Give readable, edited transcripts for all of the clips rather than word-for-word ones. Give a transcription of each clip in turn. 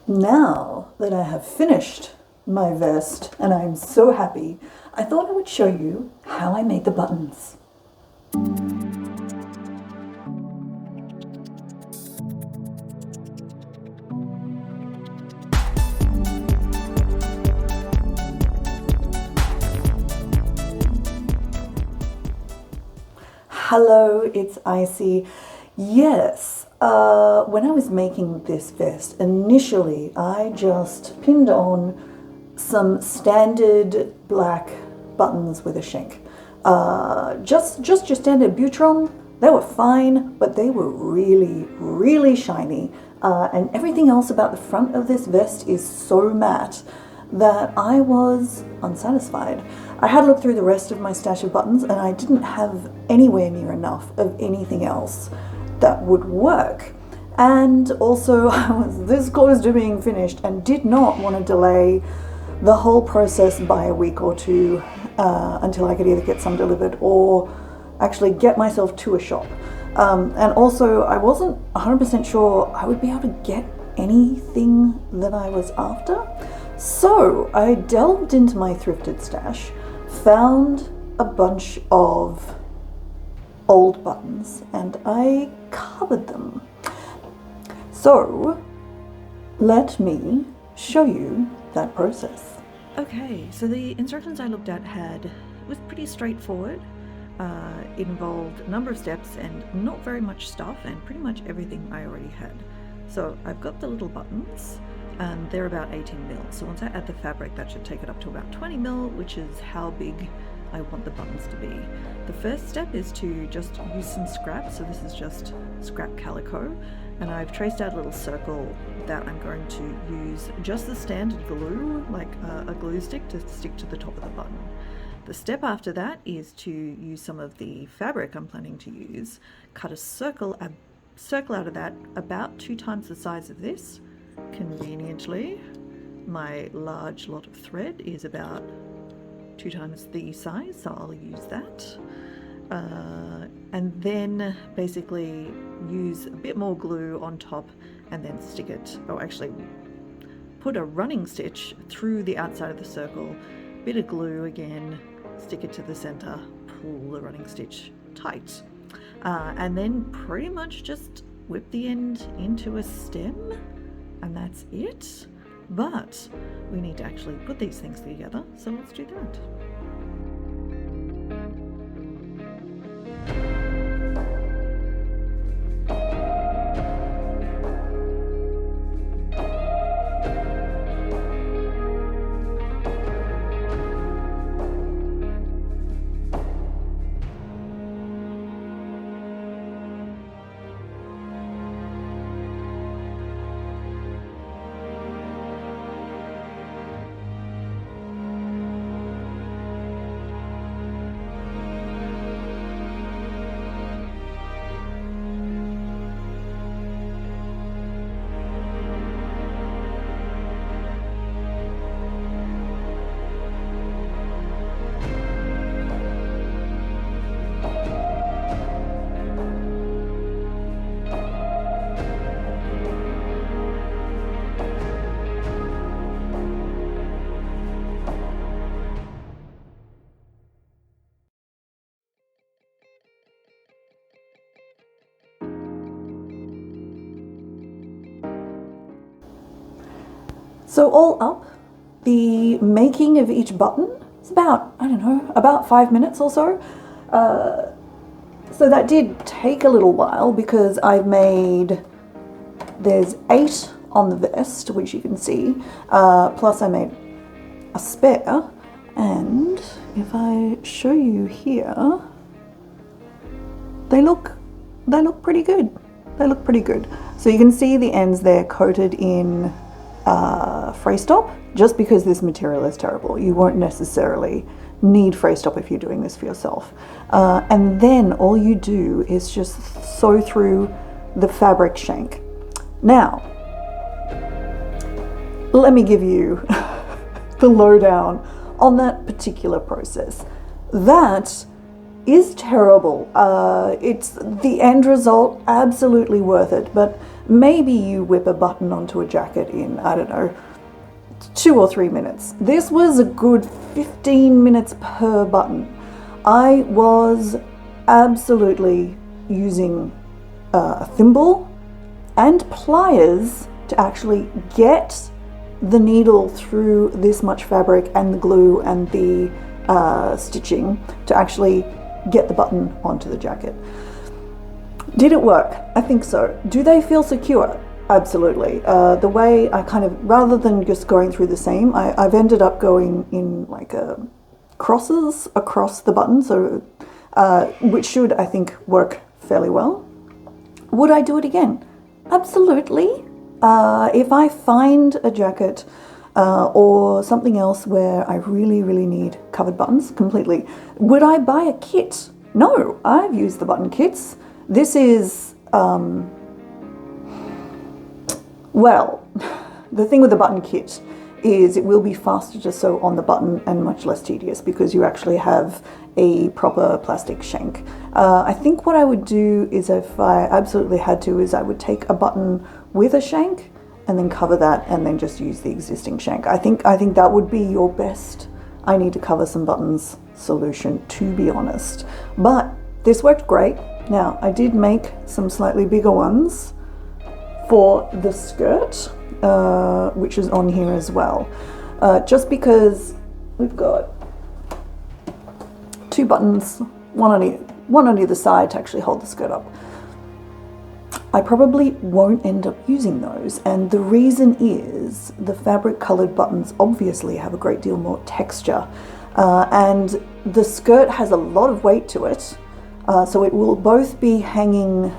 Now that I have finished my vest and I'm so happy, I thought I would show you how I made the buttons. Hello, it's Icy. Yes, when I was making this vest, initially I just pinned on some standard black buttons with a shank. Just your standard Butron. They were fine, but they were really shiny. And everything else about the front of this vest is so matte that I was unsatisfied. I had looked through the rest of my stash of buttons and I didn't have anywhere near enough of anything else that would work. And also I was this close to being finished and did not want to delay the whole process by a week or two until I could either get some delivered or actually get myself to a shop. And also I wasn't 100% sure I would be able to get anything that I was after. So I delved into my thrifted stash, found a bunch of old buttons, and I covered them. So let me show you that process. Okay, so the instructions I looked at was pretty straightforward. It involved a number of steps and not very much stuff, and pretty much everything I already had. So I've got the little buttons, and they're about 18 mil. So once I add the fabric, that should take it up to about 20 mil, which is how big I want the buttons to be. The first step is to just use some scrap. So this is just scrap calico, and I've traced out a little circle that I'm going to use just the standard glue, like a glue stick, to stick to the top of the button. The step after that is to use some of the fabric I'm planning to use, cut a circle out of that about 2 times the size of this. Conveniently, my large lot of thread is about 2 times the size, so I'll use that. And then basically use a bit more glue on top and then stick it, or actually put a running stitch through the outside of the circle, bit of glue again, stick it to the center, pull the running stitch tight. And then pretty much just whip the end into a stem, and that's it. But we need to actually put these things together, so let's do that. So all up, the making of each button is about, I don't know, about 5 minutes or so. So that did take a little while because there's 8 on the vest, which you can see, plus I made a spare. And if I show you here, they look pretty good. They look pretty good. So you can see the ends there coated in fray stop. Just because this material is terrible, you won't necessarily need fray stop if you're doing this for yourself. And then all you do is just sew through the fabric shank. Now, let me give you the lowdown on that particular process. That is terrible. It's the end result, absolutely worth it, but maybe you whip a button onto a jacket in, I don't know, 2 or 3 minutes. This was a good 15 minutes per button. I was absolutely using a thimble and pliers to actually get the needle through this much fabric and the glue and the stitching to actually get the button onto the jacket. Did it work? I think so. Do they feel secure? Absolutely. The way I kind of, rather than just going through the seam, I've ended up going in like crosses across the button, so which should, I think, work fairly well. Would I do it again? Absolutely. If I find a jacket or something else where I really, really need covered buttons completely, would I buy a kit? No, I've used the button kits. This is, well, the thing with the button kit is it will be faster to sew on the button and much less tedious because you actually have a proper plastic shank. I think what I would do is, if I absolutely had to, is I would take a button with a shank and then cover that and then just use the existing shank. I think that would be your best I need to cover some buttons solution, to be honest. But this worked great. Now, I did make some slightly bigger ones for the skirt, which is on here as well. Just because we've got 2 buttons, one on either side to actually hold the skirt up. I probably won't end up using those, and the reason is the fabric colored buttons obviously have a great deal more texture, and the skirt has a lot of weight to it, so it will both be hanging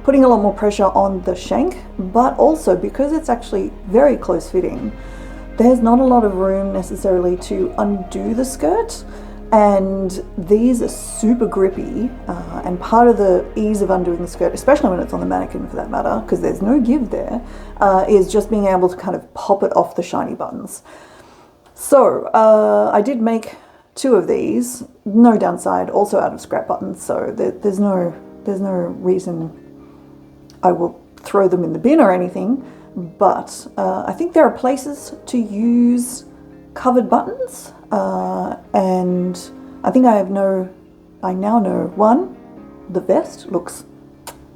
putting a lot more pressure on the shank, but also because it's actually very close fitting, there's not a lot of room necessarily to undo the skirt. And these are super grippy, and part of the ease of undoing the skirt, especially when it's on the mannequin for that matter, because there's no give there, is just being able to kind of pop it off the shiny buttons. So I did make 2 of these, no downside, also out of scrap buttons, so there's no reason I will throw them in the bin or anything, but I think there are places to use covered buttons, and I think I now know, 1, the vest looks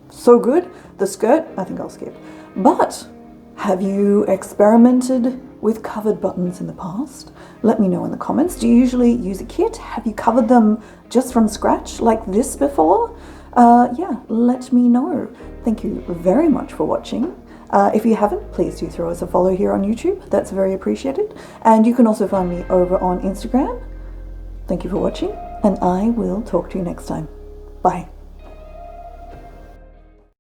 so good. The skirt, I think I'll skip. But have you experimented with covered buttons in the past? Let me know in the comments. Do you usually use a kit? Have you covered them just from scratch like this before? Yeah, let me know. Thank you very much for watching. If you haven't, please do throw us a follow here on YouTube. That's very appreciated. And you can also find me over on Instagram. Thank you for watching, and I will talk to you next time. Bye.